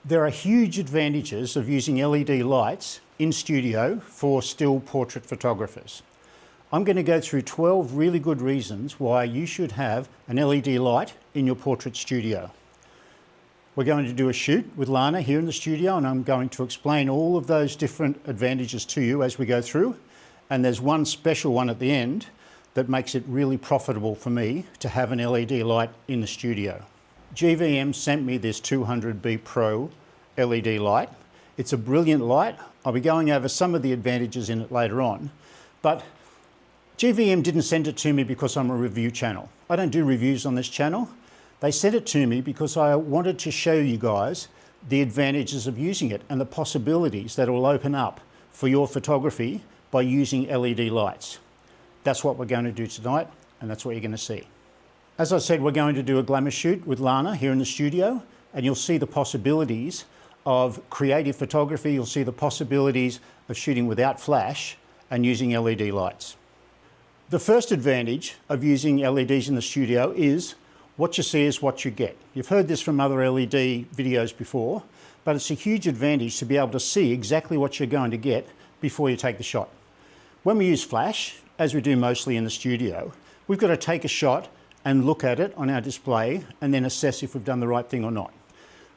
There are huge advantages of using LED lights in studio for still portrait photographers. I'm going to go through 12 really good reasons why you should have an LED light in your portrait studio. We're going to do a shoot with Lana here in the studio, and I'm going to explain all of those different advantages to you as we go through. And there's one special one at the end that makes it really profitable for me to have an LED light in the studio. GVM sent me this 200B Pro LED light. It's a brilliant light. I'll be going over some of the advantages in it later on, but GVM didn't send it to me because I'm a review channel. I don't do reviews on this channel. They sent it to me because I wanted to show you guys the advantages of using it and the possibilities that it will open up for your photography by using LED lights. That's what we're going to do tonight, and that's what you're going to see. As I said, we're going to do a glamour shoot with Lana here in the studio, and you'll see the possibilities of creative photography. You'll see the possibilities of shooting without flash and using LED lights. The first advantage of using LEDs in the studio is what you see is what you get. You've heard this from other LED videos before, but it's a huge advantage to be able to see exactly what you're going to get before you take the shot. When we use flash, as we do mostly in the studio, we've got to take a shot and look at it on our display and then assess if we've done the right thing or not.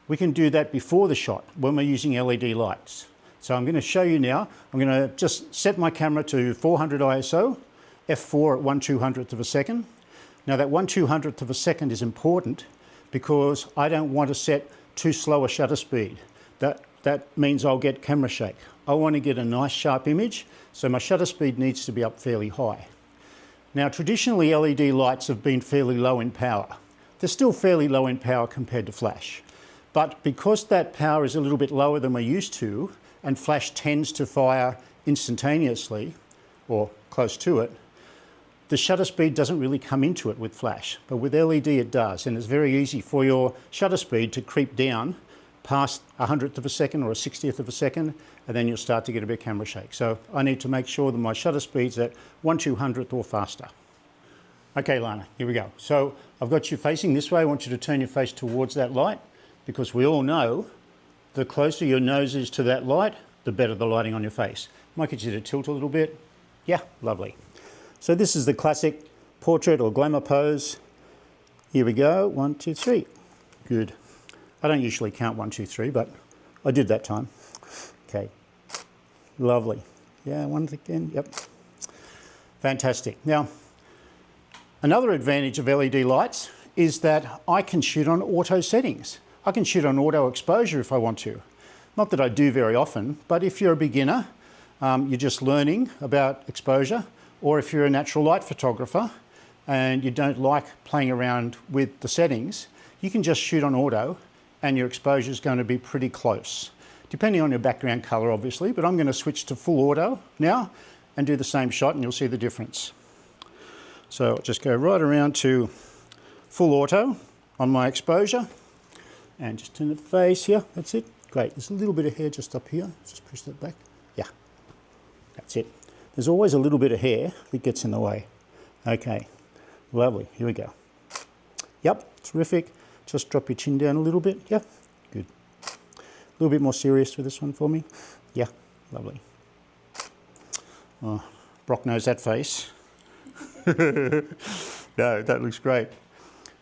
We can do that before the shot when we're using LED lights. So I'm going to show you now. I'm going to just set my camera to 400 ISO, f4 at 1/200th of a second. Now that 1/200th of a second is important because I don't want to set too slow a shutter speed. That means I'll get camera shake. I want to get a nice sharp image, so my shutter speed needs to be up fairly high. Now traditionally LED lights have been fairly low in power. They're still fairly low in power compared to flash. But because that power is a little bit lower than we're used to, and flash tends to fire instantaneously, or close to it, the shutter speed doesn't really come into it with flash. But with LED it does, and it's very easy for your shutter speed to creep down past 100th of a second or a 60th of a second, and then you'll start to get a bit of camera shake. So I need to make sure that my shutter speed's at 1/200th or faster. Okay, Lana, here we go. So I've got you facing this way. I want you to turn your face towards that light, because we all know the closer your nose is to that light, the better the lighting on your face. Might get you to tilt a little bit. Yeah, lovely. So this is the classic portrait or glamour pose. Here we go, 1, 2, 3. Good. I don't usually count 1, 2, 3, but I did that time. Okay, lovely. Yeah, one again, yep. Fantastic. Now, another advantage of LED lights is that I can shoot on auto settings. I can shoot on auto exposure if I want to. Not that I do very often, but if you're a beginner, you're just learning about exposure, or if you're a natural light photographer and you don't like playing around with the settings, you can just shoot on auto and your exposure is going to be pretty close, depending on your background color obviously, but I'm going to switch to full auto now and do the same shot and you'll see the difference. So I'll just go right around to full auto on my exposure and just turn the face here. That's it. Great. There's a little bit of hair just up here. Just push that back. Yeah, that's it. There's always a little bit of hair that gets in the way. Okay, lovely. Here we go. Yep, terrific. Just drop your chin down a little bit. Yeah, good. A little bit more serious with this one for me. Yeah, lovely. Oh, Brock knows that face. No, that looks great.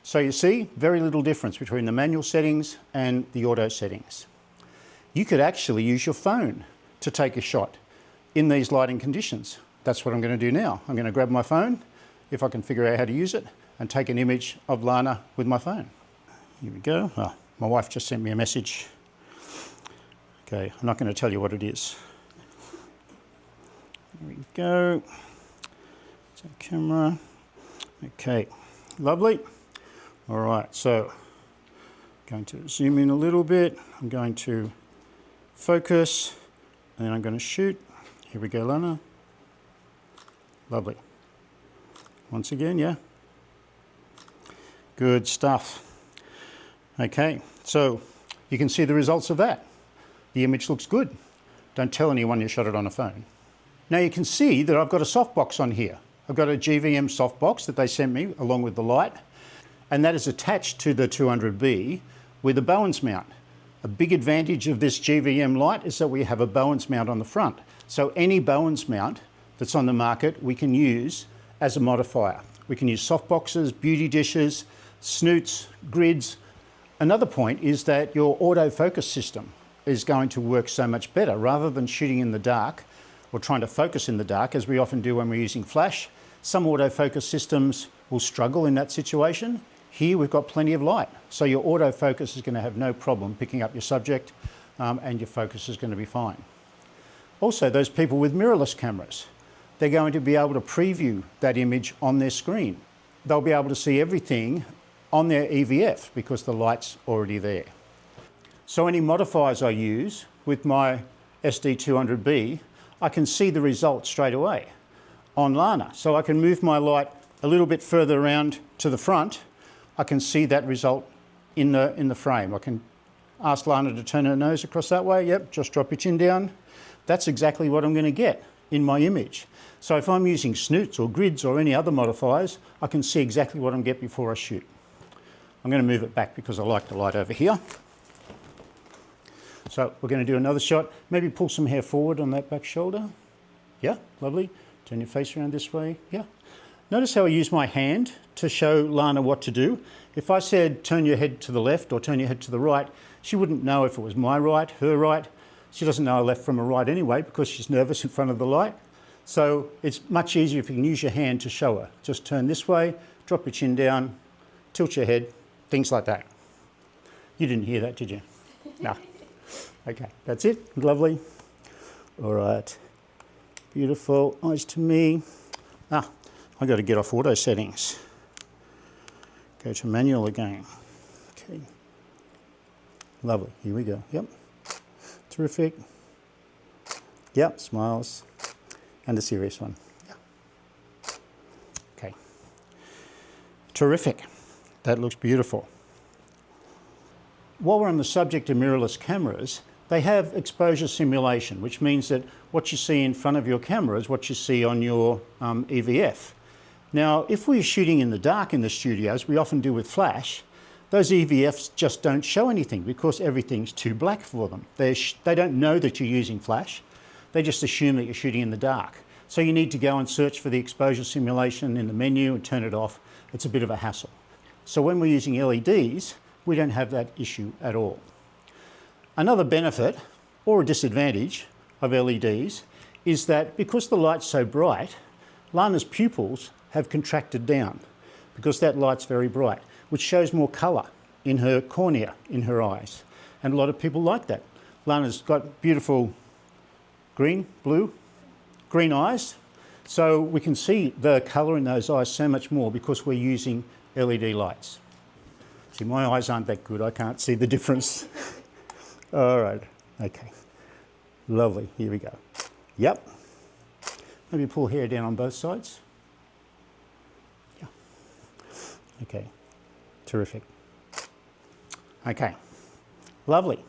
So you see, very little difference between the manual settings and the auto settings. You could actually use your phone to take a shot in these lighting conditions. That's what I'm going to do now. I'm going to grab my phone, if I can figure out how to use it, and take an image of Lana with my phone. Here we go. Oh, my wife just sent me a message. Okay, I'm not going to tell you what it is. There we go. It's our camera. Okay, lovely. All right, so I'm going to zoom in a little bit. I'm going to focus, and then I'm going to shoot. Here we go, Lana. Lovely. Once again, yeah. Good stuff. Okay, so you can see the results of that. The image looks good. Don't tell anyone you shot it on a phone. Now you can see that I've got a softbox on here. I've got a GVM softbox that they sent me along with the light, and that is attached to the 200B with a Bowens mount. A big advantage of this GVM light is that we have a Bowens mount on the front. So any Bowens mount that's on the market we can use as a modifier. We can use softboxes, beauty dishes, snoots, grids. Another point is that your autofocus system is going to work so much better. Rather than shooting in the dark or trying to focus in the dark, as we often do when we're using flash, some autofocus systems will struggle in that situation. Here we've got plenty of light, so your autofocus is going to have no problem picking up your subject and your focus is going to be fine. Also, those people with mirrorless cameras, they're going to be able to preview that image on their screen. They'll be able to see everything on their EVF because the light's already there. So any modifiers I use with my SD200B, I can see the result straight away on Lana. So I can move my light a little bit further around to the front. I can see that result in the frame. I can ask Lana to turn her nose across that way. Yep, just drop your chin down. That's exactly what I'm going to get in my image. So if I'm using snoots or grids or any other modifiers, I can see exactly what I'm getting before I shoot. I'm going to move it back because I like the light over here. So we're going to do another shot. Maybe pull some hair forward on that back shoulder. Yeah, lovely. Turn your face around this way. Yeah. Notice how I use my hand to show Lana what to do. If I said turn your head to the left or turn your head to the right, she wouldn't know if it was my right, her right. She doesn't know a left from a right anyway because she's nervous in front of the light. So it's much easier if you can use your hand to show her. Just turn this way, drop your chin down, tilt your head, things like that. You didn't hear that, did you? No. Okay, that's it. Lovely. All right. Beautiful. Eyes to me. I got to get off auto settings. Go to manual again. Okay. Lovely. Here we go. Yep. Terrific. Yep. Smiles. And a serious one. Yeah. Okay. Terrific. That looks beautiful. While we're on the subject of mirrorless cameras, they have exposure simulation, which means that what you see in front of your camera is what you see on your EVF. Now, if we're shooting in the dark in the studios, we often do with flash, those EVFs just don't show anything because everything's too black for them. They don't know that you're using flash. They just assume that you're shooting in the dark. So you need to go and search for the exposure simulation in the menu and turn it off. It's a bit of a hassle. So when we're using LEDs, we don't have that issue at all. Another benefit or a disadvantage of LEDs is that because the light's so bright, Lana's pupils have contracted down because that light's very bright, which shows more colour in her cornea, in her eyes. And a lot of people like that. Lana's got beautiful green, blue, green eyes. So we can see the colour in those eyes so much more because we're using LED lights. See, my eyes aren't that good. I can't see the difference. All right. Okay. Lovely. Here we go. Yep. Maybe pull hair down on both sides. Yeah. Okay. Terrific. Okay. Lovely.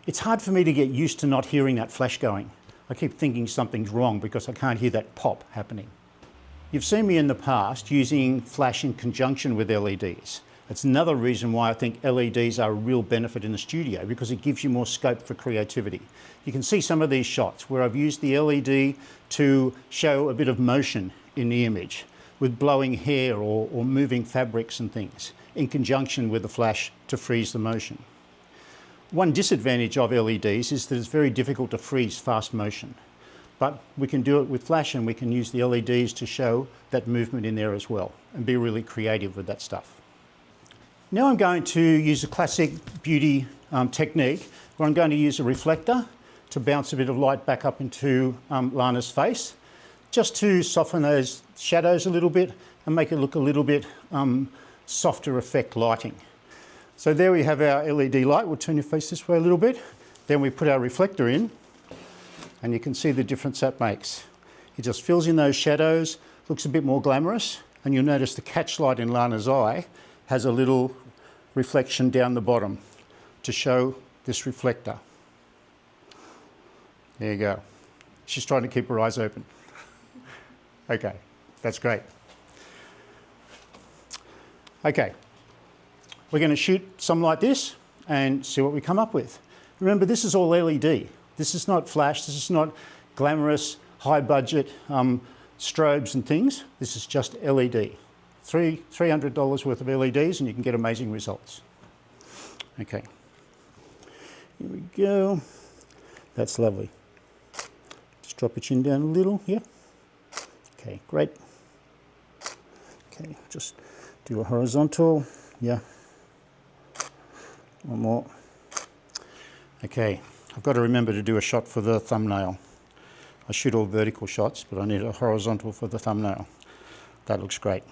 It's hard for me to get used to not hearing that flash going. I keep thinking something's wrong because I can't hear that pop happening. You've seen me in the past using flash in conjunction with LEDs. That's another reason why I think LEDs are a real benefit in the studio because it gives you more scope for creativity. You can see some of these shots where I've used the LED to show a bit of motion in the image with blowing hair or moving fabrics and things in conjunction with the flash to freeze the motion. One disadvantage of LEDs is that it's very difficult to freeze fast motion, but we can do it with flash and we can use the LEDs to show that movement in there as well and be really creative with that stuff. Now I'm going to use a classic beauty technique where I'm going to use a reflector to bounce a bit of light back up into Lana's face, just to soften those shadows a little bit and make it look a little bit softer effect lighting. So there we have our LED light. We'll turn your face this way a little bit. Then we put our reflector in and you can see the difference that makes. It just fills in those shadows, looks a bit more glamorous, and you'll notice the catch light in Lana's eye has a little reflection down the bottom to show this reflector. There you go. She's trying to keep her eyes open. Okay, that's great. Okay, we're going to shoot some like this and see what we come up with. Remember, this is all LED. This is not flash, this is not glamorous, high budget strobes and things. This is just LED. $300 worth of LEDs and you can get amazing results. Okay, here we go. That's lovely. Just drop your chin down a little, yeah. Okay, great. Okay, just do a horizontal, yeah. One more. Okay, I've got to remember to do a shot for the thumbnail. I shoot all vertical shots, but I need a horizontal for the thumbnail. That looks great.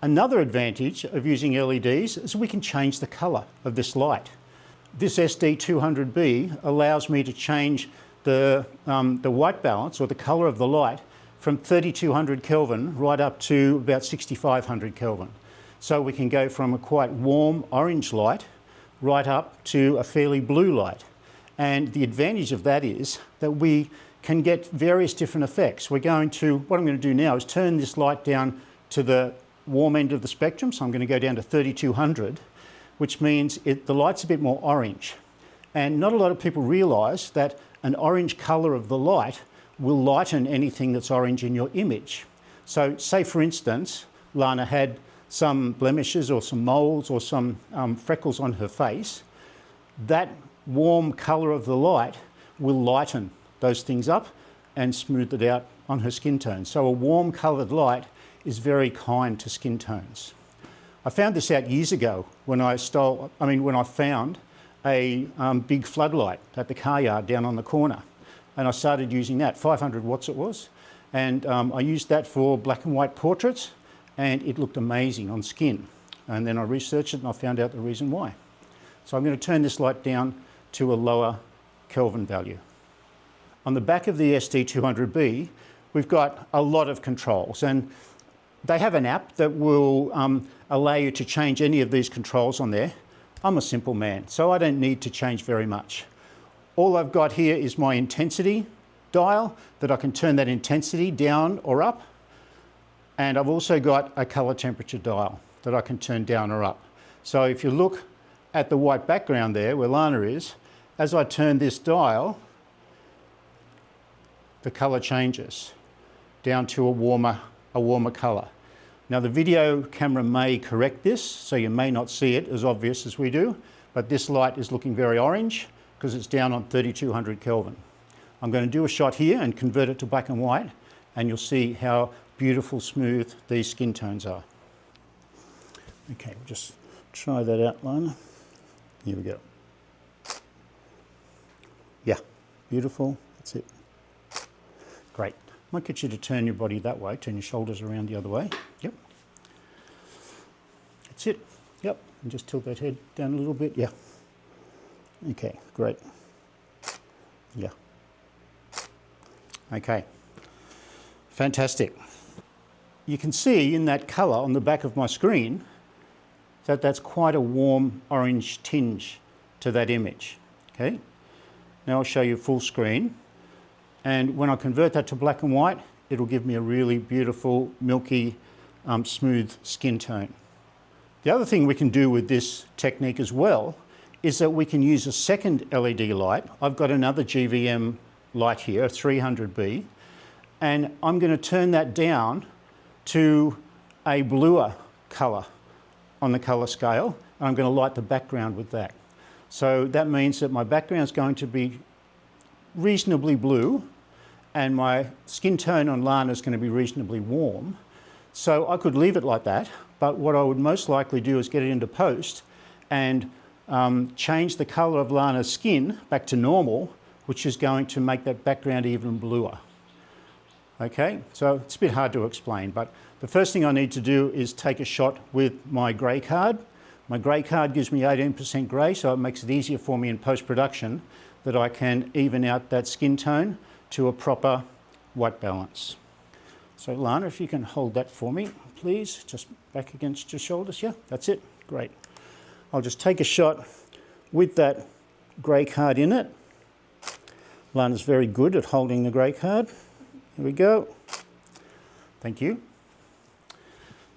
Another advantage of using LEDs is we can change the colour of this light. This SD200B allows me to change the white balance or the colour of the light from 3200 Kelvin right up to about 6500 Kelvin. So we can go from a quite warm orange light right up to a fairly blue light. And the advantage of that is that we can get various different effects. What I'm going to do now is turn this light down to the warm end of the spectrum, so I'm going to go down to 3200, which means the light's a bit more orange. And not a lot of people realise that an orange colour of the light will lighten anything that's orange in your image. So say for instance, Lana had some blemishes or some moles or some freckles on her face. That warm colour of the light will lighten those things up and smooth it out on her skin tone. So a warm coloured light is very kind to skin tones. I found this out years ago when I found a big floodlight at the car yard down on the corner, and I started using that. 500 watts it was, and I used that for black and white portraits, and it looked amazing on skin. And then I researched it and I found out the reason why. So I'm going to turn this light down to a lower Kelvin value. On the back of the SD200B, we've got a lot of controls, and they have an app that will allow you to change any of these controls on there. I'm a simple man, so I don't need to change very much. All I've got here is my intensity dial that I can turn that intensity down or up. And I've also got a color temperature dial that I can turn down or up. So if you look at the white background there where Lana is, as I turn this dial, the color changes down to a warmer color. Now the video camera may correct this, so you may not see it as obvious as we do, but this light is looking very orange because it's down on 3200 Kelvin. I'm going to do a shot here and convert it to black and white, and you'll see how beautiful, smooth these skin tones are. Okay, we'll just try that out, Lana. Here we go. Yeah, beautiful, that's it. Great. Might get you to turn your body that way, turn your shoulders around the other way. Yep. That's it. Yep. And just tilt that head down a little bit. Yeah. Okay, great. Yeah. Okay. Fantastic. You can see in that colour on the back of my screen that that's quite a warm orange tinge to that image. Okay. Now I'll show you full screen. And when I convert that to black and white, it'll give me a really beautiful, milky, smooth skin tone. The other thing we can do with this technique as well is that we can use a second LED light. I've got another GVM light here, a 300B, and I'm going to turn that down to a bluer colour on the colour scale, and I'm going to light the background with that. So that means that my background is going to be reasonably blue, and my skin tone on Lana is going to be reasonably warm. So I could leave it like that, but what I would most likely do is get it into post and change the colour of Lana's skin back to normal, which is going to make that background even bluer. Okay, so it's a bit hard to explain, but the first thing I need to do is take a shot with my grey card. My grey card gives me 18% grey, so it makes it easier for me in post-production that I can even out that skin tone to a proper white balance. So Lana, if you can hold that for me, please, just back against your shoulders, yeah, that's it, great. I'll just take a shot with that grey card in it. Lana's very good at holding the grey card. Here we go. Thank you.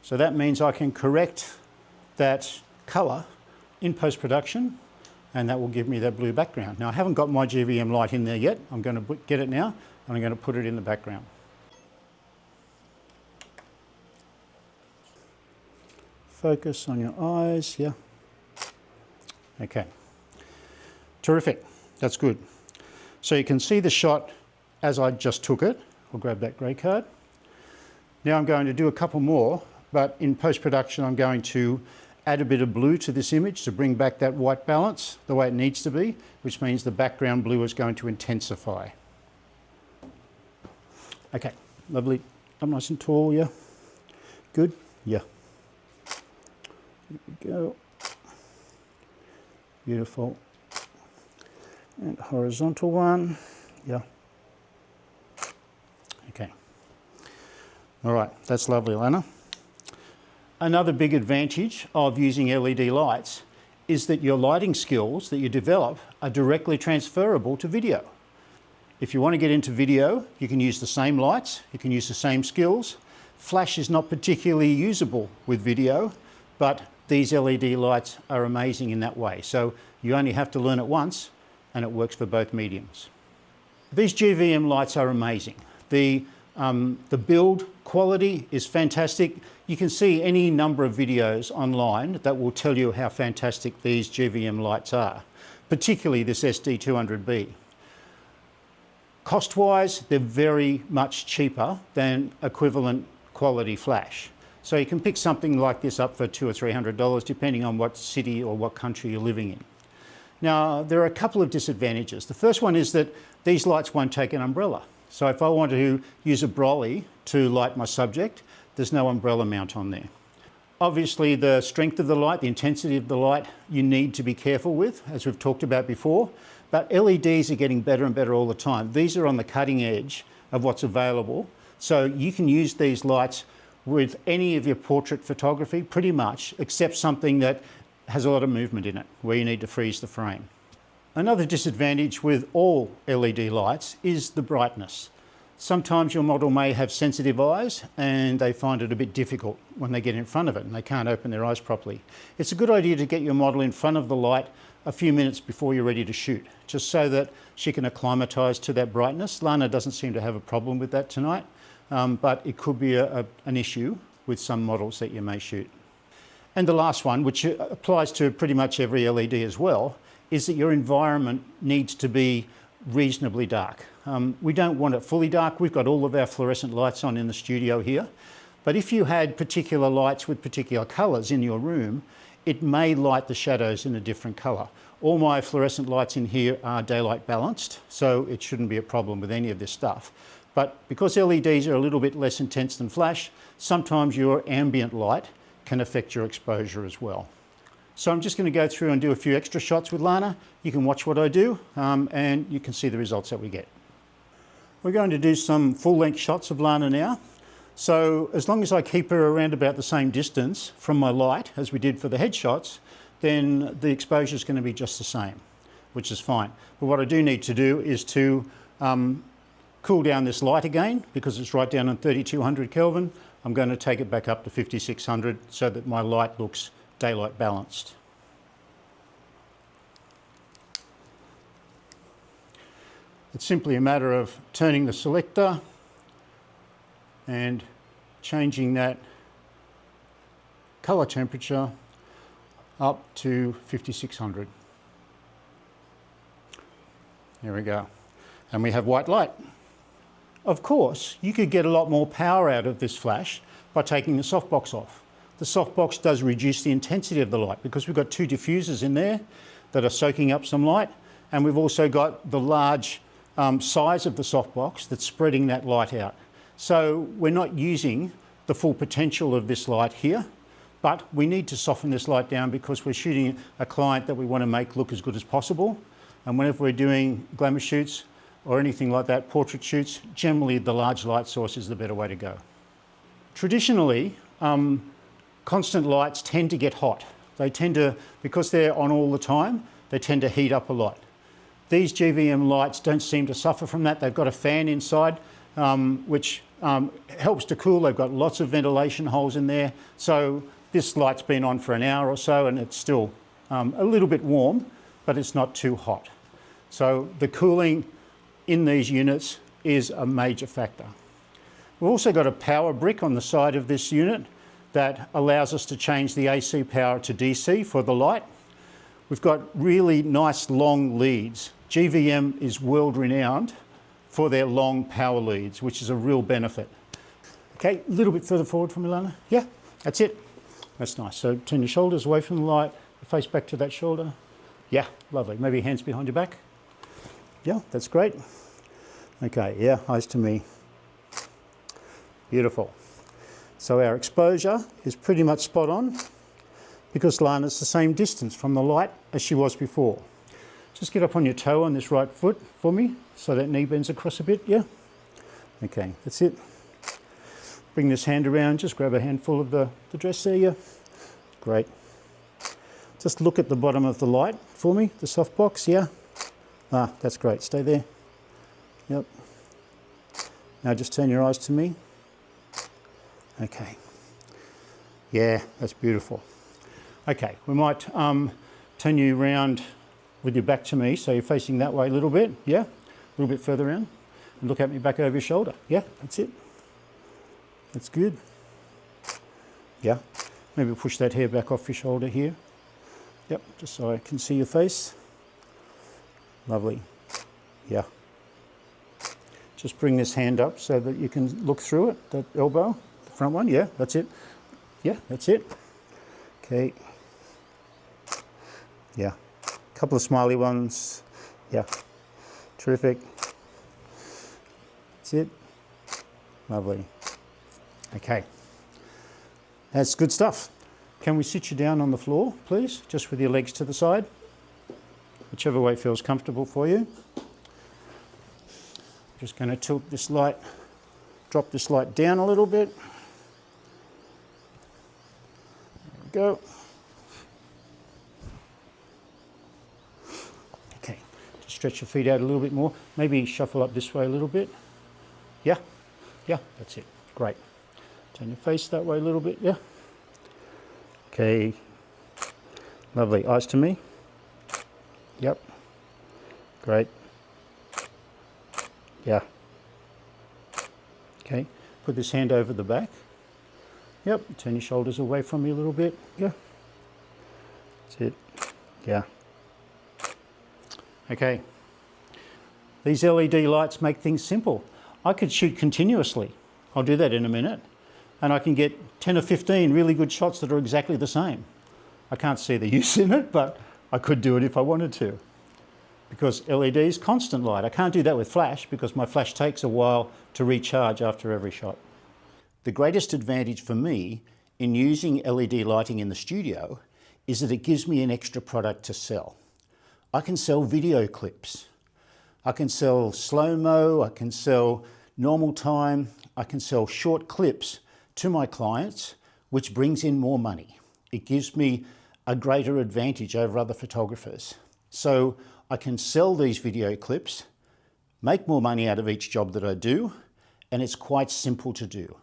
So that means I can correct that colour in post-production, and that will give me that blue background. Now I haven't got my GVM light in there yet. I'm going to get it now and I'm going to put it in the background. Focus on your eyes, yeah. Okay, terrific, that's good. So you can see the shot as I just took it. I'll grab that grey card. Now I'm going to do a couple more, but in post-production I'm going to add a bit of blue to this image to bring back that white balance the way it needs to be, which means the background blue is going to intensify. Okay, lovely. Up nice and tall, yeah. Good, yeah. Here we go. Beautiful. And horizontal one, yeah. Okay. All right, that's lovely, Lana. Another big advantage of using LED lights is that your lighting skills that you develop are directly transferable to video. If you want to get into video, you can use the same lights, you can use the same skills. Flash is not particularly usable with video, but these LED lights are amazing in that way. So you only have to learn it once and it works for both mediums. These GVM lights are amazing. The build quality is fantastic. You can see any number of videos online that will tell you how fantastic these GVM lights are, particularly this SD200B. Cost-wise, they're very much cheaper than equivalent quality flash. So you can pick something like this up for $200 or $300 depending on what city or what country you're living in. Now, there are a couple of disadvantages. The first one is that these lights won't take an umbrella. So if I want to use a brolly to light my subject, there's no umbrella mount on there. Obviously, the strength of the light, the intensity of the light, you need to be careful with, as we've talked about before. But LEDs are getting better and better all the time. These are on the cutting edge of what's available. So you can use these lights with any of your portrait photography, pretty much, except something that has a lot of movement in it, where you need to freeze the frame. Another disadvantage with all LED lights is the brightness. Sometimes your model may have sensitive eyes and they find it a bit difficult when they get in front of it and they can't open their eyes properly. It's a good idea to get your model in front of the light a few minutes before you're ready to shoot, just so that she can acclimatise to that brightness. Lana doesn't seem to have a problem with that tonight, but it could be an issue with some models that you may shoot. And the last one, which applies to pretty much every LED as well, is that your environment needs to be reasonably dark. We don't want it fully dark. We've got all of our fluorescent lights on in the studio here. But if you had particular lights with particular colours in your room, it may light the shadows in a different colour. All my fluorescent lights in here are daylight balanced, so it shouldn't be a problem with any of this stuff. But because LEDs are a little bit less intense than flash, sometimes your ambient light can affect your exposure as well. So I'm just going to go through and do a few extra shots with Lana. You can watch what I do and you can see the results that we get. We're going to do some full-length shots of Lana now. So as long as I keep her around about the same distance from my light as we did for the headshots, then the exposure is going to be just the same, which is fine. But what I do need to do is to cool down this light again, because it's right down on 3200 Kelvin. I'm going to take it back up to 5600 so that my light looks daylight balanced. It's simply a matter of turning the selector and changing that colour temperature up to 5600. There we go. And we have white light. Of course, you could get a lot more power out of this flash by taking the softbox off. The softbox does reduce the intensity of the light because we've got two diffusers in there that are soaking up some light, and we've also got the large size of the softbox that's spreading that light out. So we're not using the full potential of this light here, but we need to soften this light down because we're shooting a client that we want to make look as good as possible. And whenever we're doing glamour shoots or anything like that, portrait shoots, generally the large light source is the better way to go. Traditionally, constant lights tend to get hot. They tend to, because they're on all the time, they tend to heat up a lot. These GVM lights don't seem to suffer from that. They've got a fan inside, which helps to cool. They've got lots of ventilation holes in there. So This light's been on for an hour or so and it's still a little bit warm, but it's not too hot. So the cooling in these units is a major factor. We've also got a power brick on the side of this unit that allows us to change the AC power to DC for the light. We've got really nice long leads. GVM is world renowned for their long power leads, which is a real benefit. Okay, a little bit further forward from Ilana. Yeah, that's it. That's nice. So turn your shoulders away from the light, face back to that shoulder. Yeah, lovely. Maybe hands behind your back. Yeah, that's great. Okay, yeah, eyes to me. Beautiful. So our exposure is pretty much spot on because Lana's the same distance from the light as she was before. Just get up on your toe on this right foot for me so that knee bends across a bit, yeah? Okay, that's it. Bring this hand around, just grab a handful of the dress there, yeah? Great. Just look at the bottom of the light for me, the soft box, yeah? Ah, that's great, stay there. Yep. Now just turn your eyes to me. Okay. Yeah, that's beautiful. Okay, we might turn you around with your back to me, so you're facing that way a little bit, yeah? A little bit further around. And look at me back over your shoulder. Yeah, that's it. That's good. Yeah. Maybe push that hair back off your shoulder here. Yep, just so I can see your face. Lovely. Yeah. Just bring this hand up so that you can look through it, that elbow, the front one. Yeah, that's it. Yeah, that's it. Okay. Yeah. A couple of smiley ones. Yeah. Terrific. That's it. Lovely. Okay. That's good stuff. Can we sit you down on the floor, please? Just with your legs to the side. Whichever way feels comfortable for you. Just going to tilt this light, drop this light down a little bit. There we go. Okay, just stretch your feet out a little bit more. Maybe shuffle up this way a little bit. Yeah, yeah, that's it. Great. Turn your face that way a little bit, yeah. Okay, lovely. Eyes to me. Yep. Great. Yeah. Okay, put this hand over the back. Yep, turn your shoulders away from me a little bit. Yeah. That's it. Yeah. Okay. These LED lights make things simple. I could shoot continuously. I'll do that in a minute. And I can get 10 or 15 really good shots that are exactly the same. I can't see the use in it, but I could do it if I wanted to. Because LED is constant light. I can't do that with flash because my flash takes a while to recharge after every shot. The greatest advantage for me in using LED lighting in the studio is that it gives me an extra product to sell. I can sell video clips. I can sell slow-mo, I can sell normal time, I can sell short clips to my clients, which brings in more money. It gives me a greater advantage over other photographers. So I can sell these video clips, make more money out of each job that I do, and it's quite simple to do.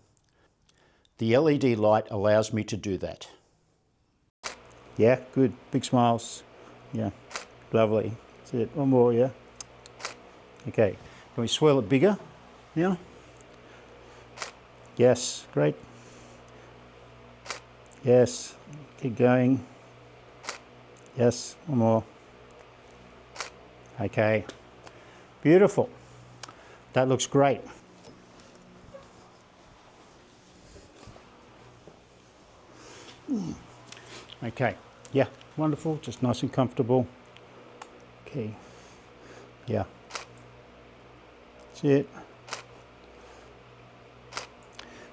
The LED light allows me to do that. Yeah, good. Big smiles. Yeah, lovely. That's it. One more, yeah. Okay, can we swirl it bigger now? Yes, great. Yes, keep going. Yes, one more. Okay, beautiful. That looks great. Okay, yeah, wonderful, just nice and comfortable. Okay, yeah. That's it.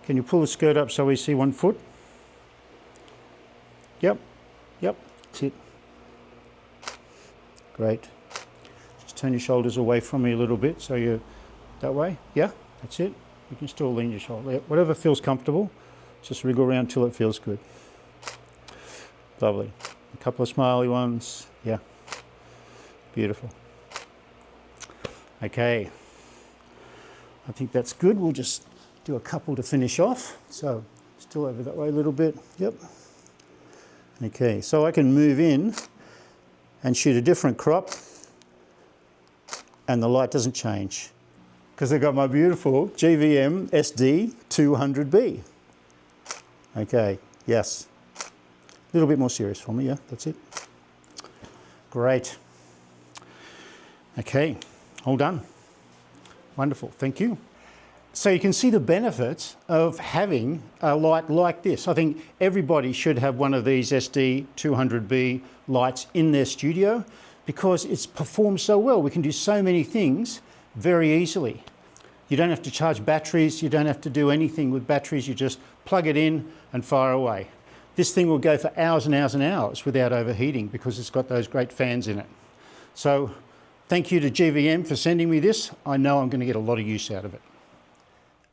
Can you pull the skirt up so we see one foot? Yep, yep, that's it. Great. Just turn your shoulders away from me a little bit so you're that way. Yeah, that's it. You can still lean your shoulder. Yep. Whatever feels comfortable, just wriggle around till it feels good. Lovely. A couple of smiley ones. Yeah. Beautiful. Okay. I think that's good. We'll just do a couple to finish off. So still over that way a little bit. Yep. Okay, so I can move in and shoot a different crop and the light doesn't change because I've got my beautiful GVM SD200B. Okay, yes. A little bit more serious for me, yeah, that's it. Great. Okay, all done. Wonderful, thank you. So you can see the benefits of having a light like this. I think everybody should have one of these SD200B lights in their studio because it's performed so well. We can do so many things very easily. You don't have to charge batteries, you don't have to do anything with batteries, you just plug it in and fire away. This thing will go for hours and hours and hours without overheating because it's got those great fans in it. So thank you to GVM for sending me this. I know I'm going to get a lot of use out of it.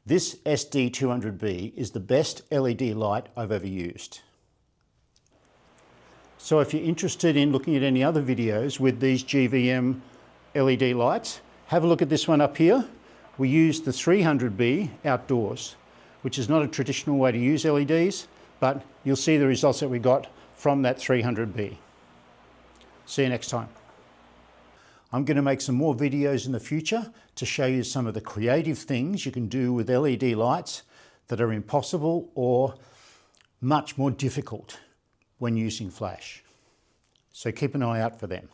This SD200B is the best LED light I've ever used. So if you're interested in looking at any other videos with these GVM LED lights, have a look at this one up here. We use the 300B outdoors, which is not a traditional way to use LEDs, but you'll see the results that we got from that 300B. See you next time. I'm going to make some more videos in the future to show you some of the creative things you can do with LED lights that are impossible or much more difficult when using flash. So keep an eye out for them.